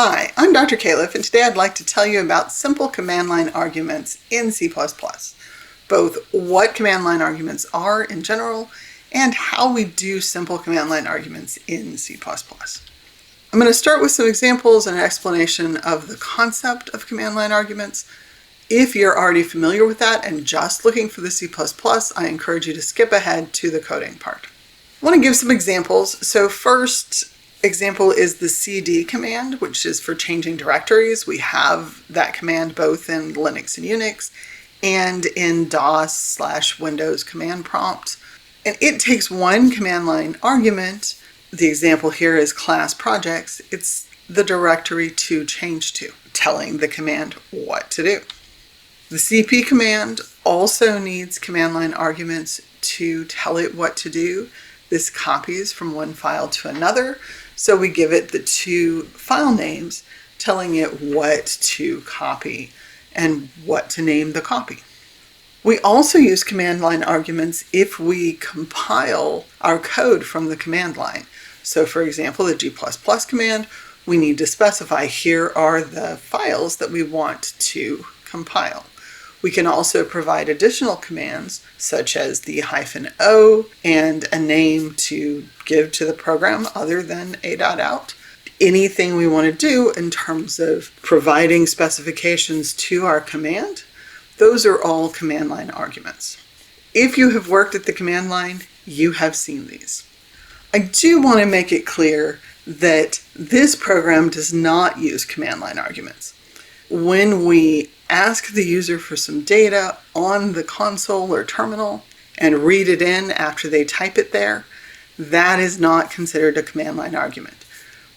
Hi, I'm Dr. Califf, and today I'd like to tell you about simple command line arguments in C++, both what command line arguments are in general and how we do simple command line arguments in C++. I'm going to start with some examples and an explanation of the concept of command line arguments. If you're already familiar with that and just looking for the C++, I encourage you to skip ahead to the coding part. I want to give some examples. So first example is the cd command, which is for changing directories. We have that command both in Linux and Unix and in DOS/Windows command prompt. And it takes one command line argument. The example here is class projects. It's the directory to change to, telling the command what to do. The cp command also needs command line arguments to tell it what to do. This copies from one file to another, so we give it the two file names telling it what to copy and what to name the copy. We also use command line arguments if we compile our code from the command line. So for example, the g++ command, we need to specify here are the files that we want to compile. We can also provide additional commands such as the -o and a name to give to the program other than a.out. Anything we want to do in terms of providing specifications to our command, those are all command line arguments. If you have worked at the command line, you have seen these. I do want to make it clear that this program does not use command line arguments. When we ask the user for some data on the console or terminal and read it in after they type it there, that is not considered a command line argument.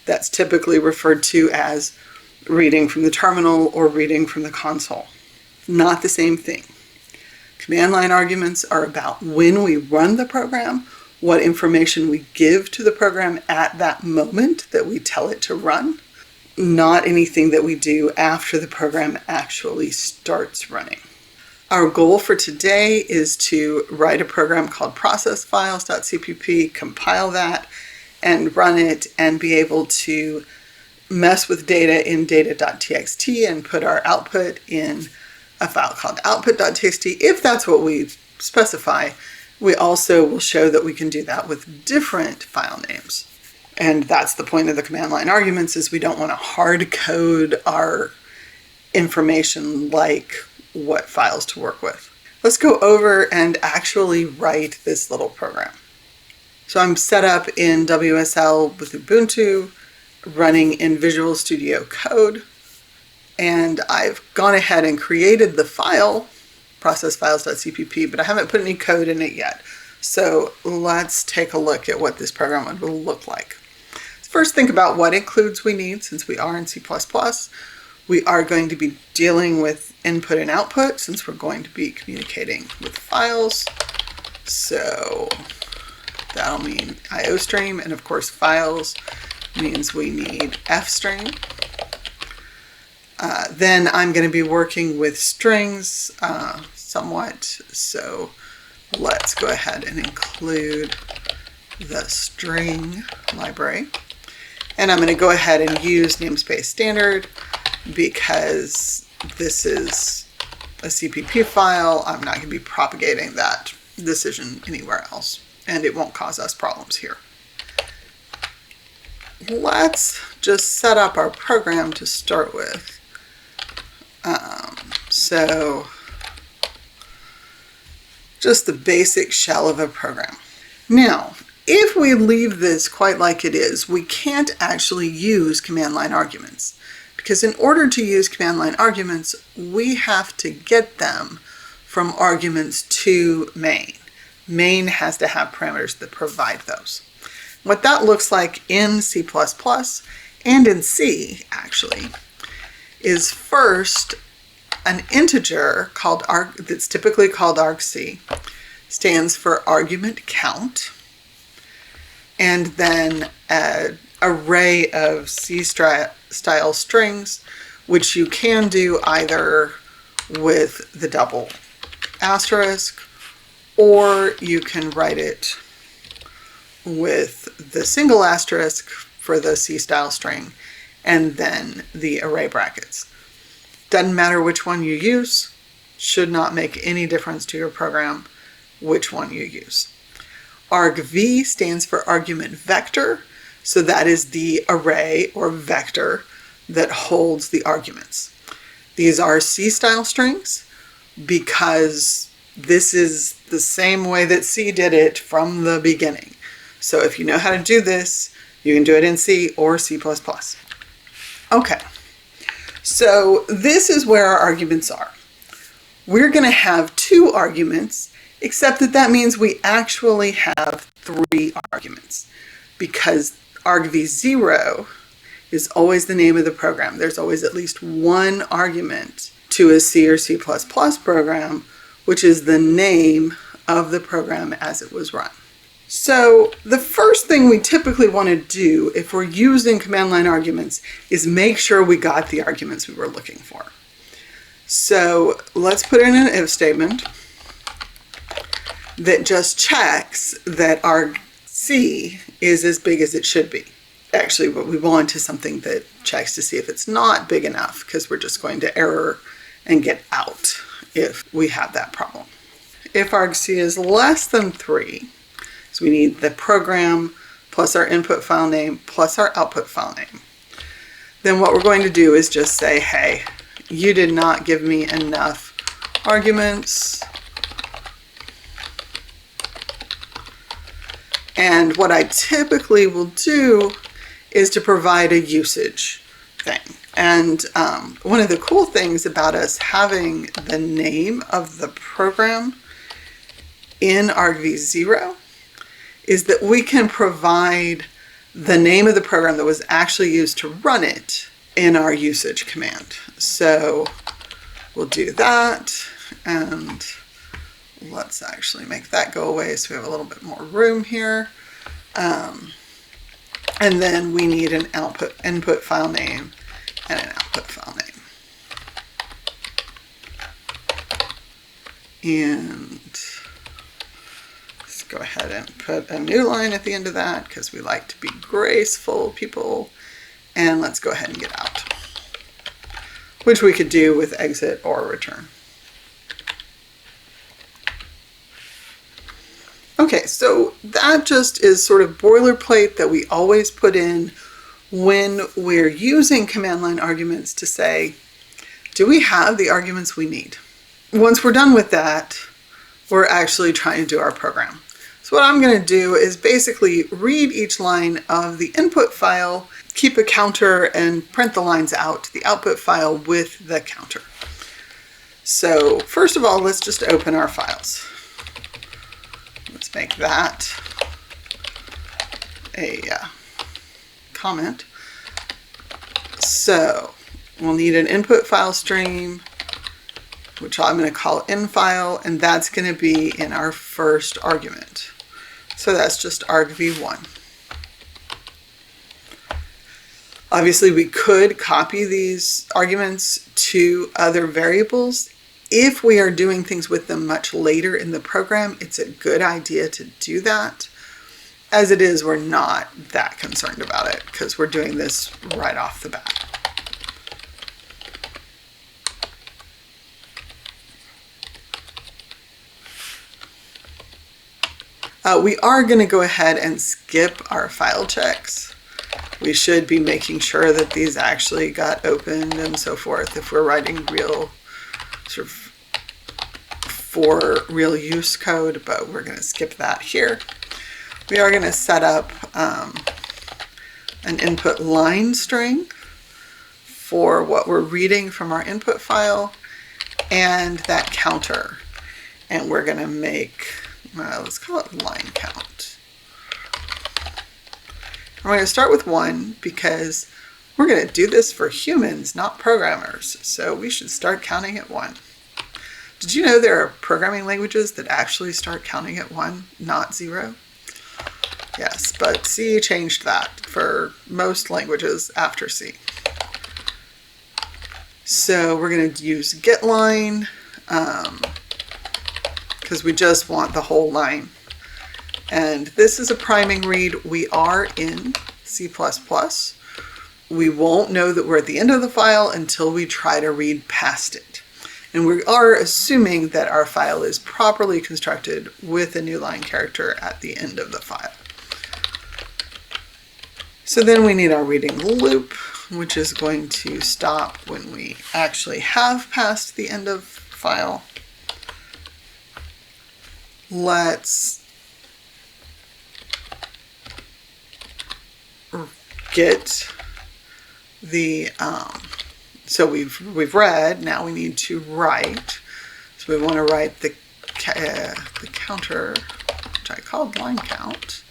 That's typically referred to as reading from the terminal or reading from the console. Not the same thing. Command line arguments are about when we run the program, what information we give to the program at that moment that we tell it to run, not anything that we do after the program actually starts running. Our goal for today is to write a program called processfiles.cpp, compile that, and run it, and be able to mess with data in data.txt and put our output in a file called output.txt. If that's what we specify, we also will show that we can do that with different file names. And that's the point of the command line arguments, is we don't want to hard code our information like what files to work with. Let's go over and actually write this little program. So I'm set up in WSL with Ubuntu, running in Visual Studio Code, and I've gone ahead and created the file, processfiles.cpp, but I haven't put any code in it yet. So let's take a look at what this program will look like. First, think about what includes we need. Since we are in C++, we are going to be dealing with input and output since we're going to be communicating with files. So that'll mean IOStream, and of course files means we need fstring. Then I'm going to be working with strings somewhat, so let's go ahead and include the string library. And I'm going to go ahead and use namespace standard because this is a CPP file. I'm not going to be propagating that decision anywhere else, and it won't cause us problems here. Let's just set up our program to start with. So just the basic shell of a program. Now, if we leave this quite like it is, we can't actually use command line arguments, because in order to use command line arguments, we have to get them from arguments to main. Main has to have parameters that provide those. What that looks like in C++ and in C, actually, is first an integer called that's typically called argc, stands for argument count, and then an array of C-style strings, which you can do either with the double asterisk, or you can write it with the single asterisk for the C-style string, and then the array brackets. Doesn't matter which one you use, should not make any difference to your program which one you use. argv stands for argument vector, so that is the array or vector that holds the arguments. These are C-style strings because this is the same way that C did it from the beginning. So if you know how to do this, you can do it in C or C++. Okay, so this is where our arguments are. We're going to have 2 arguments, except that means we actually have 3 arguments, because argv0 is always the name of the program. There's always at least 1 argument to a C or C++ program, which is the name of the program as it was run. So the first thing we typically want to do if we're using command line arguments is make sure we got the arguments we were looking for. So let's put in an if statement that just checks that our C is as big as it should be. Actually, what we want is something that checks to see if it's not big enough, because we're just going to error and get out if we have that problem. If argc is less than 3, so we need the program plus our input file name plus our output file name. Then what we're going to do is just say, hey, you did not give me enough arguments. And what I typically will do is to provide a usage thing. And one of the cool things about us having the name of the program in argv0 is that we can provide the name of the program that was actually used to run it in our usage command. So we'll do that, and let's actually make that go away so we have a little bit more room here. And then we need an input file name and an output file name. And let's go ahead and put a new line at the end of that because we like to be graceful people. And let's go ahead and get out, which we could do with exit or return. Okay, so that just is sort of boilerplate that we always put in when we're using command line arguments to say, do we have the arguments we need? Once we're done with that, we're actually trying to do our program. So what I'm going to do is basically read each line of the input file, keep a counter, and print the lines out to the output file with the counter. So first of all, let's just open our files. Let's make that a comment. So we'll need an input file stream, which I'm going to call infile, and that's going to be in our first argument. So that's just argv1. Obviously, we could copy these arguments to other variables. If we are doing things with them much later in the program, it's a good idea to do that. As it is, we're not that concerned about it because we're doing this right off the bat. We are going to go ahead and skip our file checks. We should be making sure that these actually got opened and so forth if we're writing real sort of for real use code, but we're going to skip that here. We are going to set up an input line string for what we're reading from our input file and that counter. And we're going to make, let's call it line count. We're going to start with 1 because we're going to do this for humans, not programmers. So we should start counting at 1. Did you know there are programming languages that actually start counting at 1, not 0? Yes, but C changed that for most languages after C. So we're going to use getLine because we just want the whole line. And this is a priming read. We are in C++. we won't know that we're at the end of the file until we try to read past it. And we are assuming that our file is properly constructed with a new line character at the end of the file. So then we need our reading loop, which is going to stop when we actually have passed the end of file. Let's get the, so we've read, now we need to write. So we want to write the counter, which I called line count,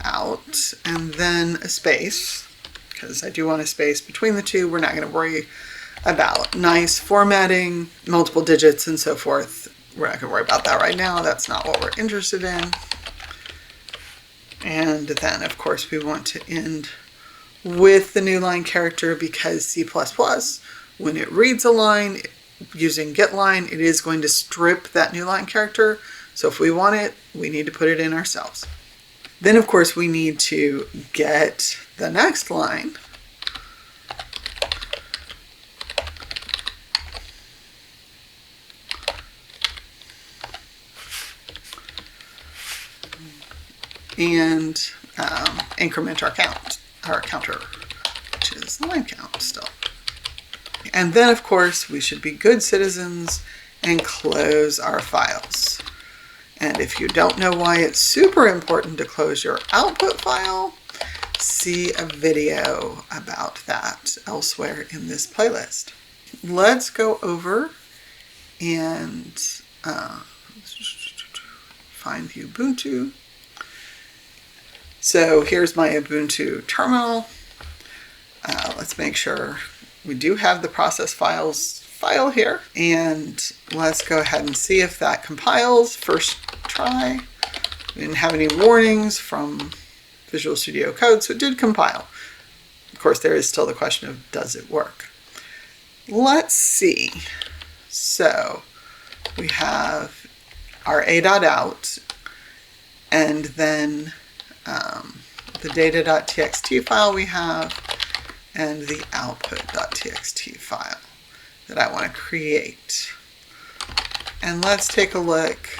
out, and then a space, because I do want a space between the two. We're not going to worry about nice formatting, multiple digits, and so forth. We're not going to worry about that right now. That's not what we're interested in. And then, of course, we want to end with the new line character because C++, when it reads a line using getLine, it is going to strip that new line character. So if we want it, we need to put it in ourselves. Then, of course, we need to get the next line. And increment our counter, which is line count still. And then, of course, we should be good citizens and close our files. And if you don't know why it's super important to close your output file, see a video about that elsewhere in this playlist. Let's go over and find the Ubuntu. So here's my Ubuntu terminal. Let's make sure we do have the process files file here. And let's go ahead and see if that compiles. First try. We didn't have any warnings from Visual Studio Code, so it did compile. Of course, there is still the question of, does it work? Let's see. So we have our a.out, and then the data.txt file we have, and the output.txt file that I want to create. And let's take a look.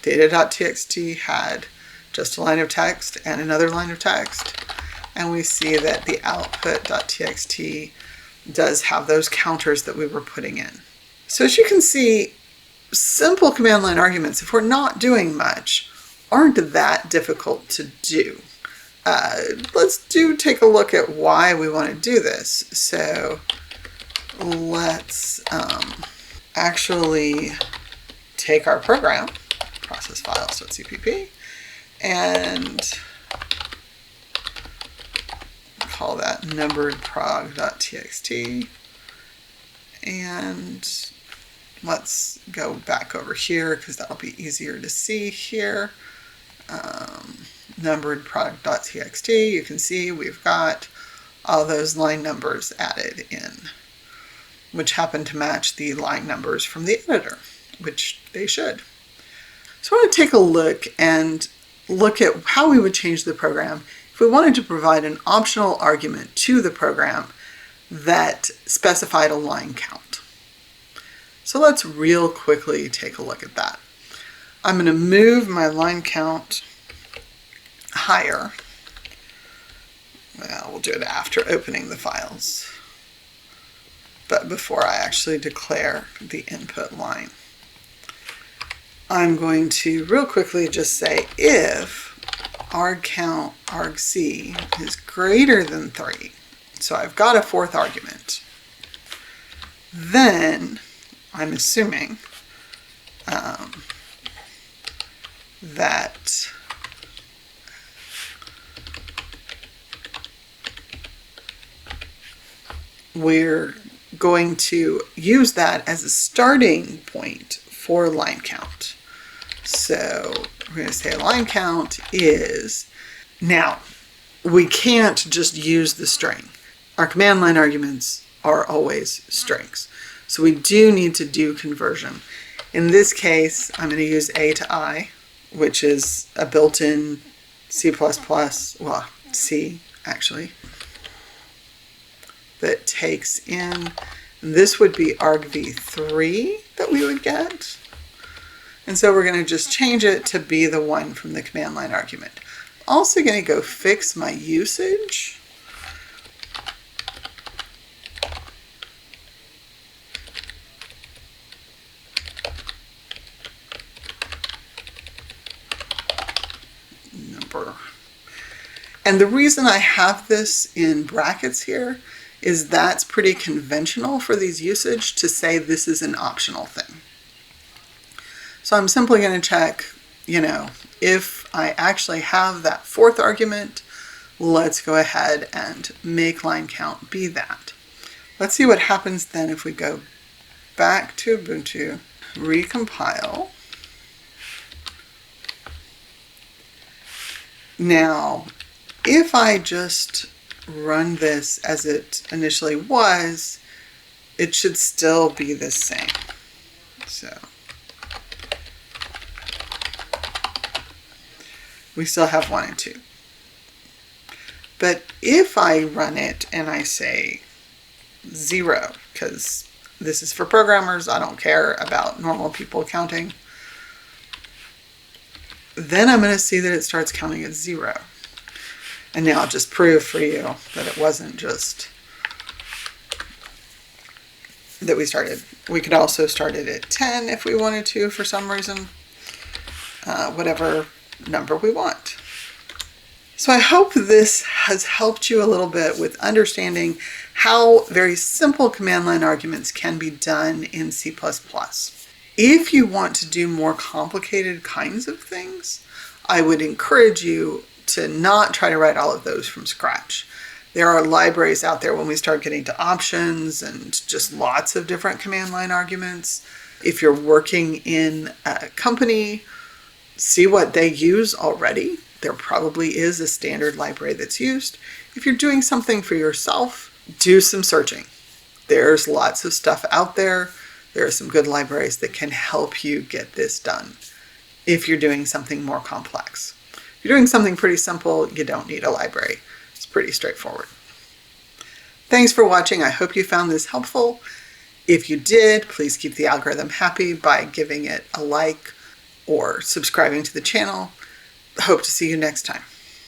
Data.txt had just a line of text and another line of text, and we see that the output.txt does have those counters that we were putting in. So as you can see, simple command line arguments, if we're not doing much, aren't that difficult to do. Let's take a look at why we want to do this. So let's actually take our program, process files.cpp, and call that numberedprog.txt. And let's go back over here because that'll be easier to see here. Numberedprog.txt, you can see we've got all those line numbers added in, which happen to match the line numbers from the editor, which they should. So I want to take a look and look at how we would change the program if we wanted to provide an optional argument to the program that specified a line count. So let's real quickly take a look at that. I'm going to move my line count higher. Well, we'll do it after opening the files, but before I actually declare the input line. I'm going to real quickly just say if argcount argc is greater than 3, so I've got a fourth argument, then I'm assuming that we're going to use that as a starting point for line count. So we're going to say line count is, now we can't just use the string. Our command line arguments are always strings. So we do need to do conversion. In this case, I'm going to use A to I, which is a built-in C++, well, C actually, that takes in, this would be argv3 that we would get. And so we're going to just change it to be the one from the command line argument. Also going to go fix my usage. Number. And the reason I have this in brackets here is that's pretty conventional for these usage to say this is an optional thing. So I'm simply going to check, if I actually have that fourth argument, let's go ahead and make line count be that. Let's see what happens then if we go back to Ubuntu, recompile. Now, if I just run this as it initially was, it should still be the same. So we still have 1 and 2. But if I run it and I say 0, because this is for programmers, I don't care about normal people counting, then I'm going to see that it starts counting at 0. And now I'll just prove for you that it wasn't just that we started. We could also start it at 10 if we wanted to for some reason, whatever number we want. So I hope this has helped you a little bit with understanding how very simple command line arguments can be done in C++. If you want to do more complicated kinds of things, I would encourage you to not try to write all of those from scratch. There are libraries out there when we start getting to options and just lots of different command line arguments. If you're working in a company, see what they use already. There probably is a standard library that's used. If you're doing something for yourself, do some searching. There's lots of stuff out there. There are some good libraries that can help you get this done if you're doing something more complex. If you're doing something pretty simple, you don't need a library. It's pretty straightforward. Thanks for watching. I hope you found this helpful. If you did, please keep the algorithm happy by giving it a like or subscribing to the channel. Hope to see you next time.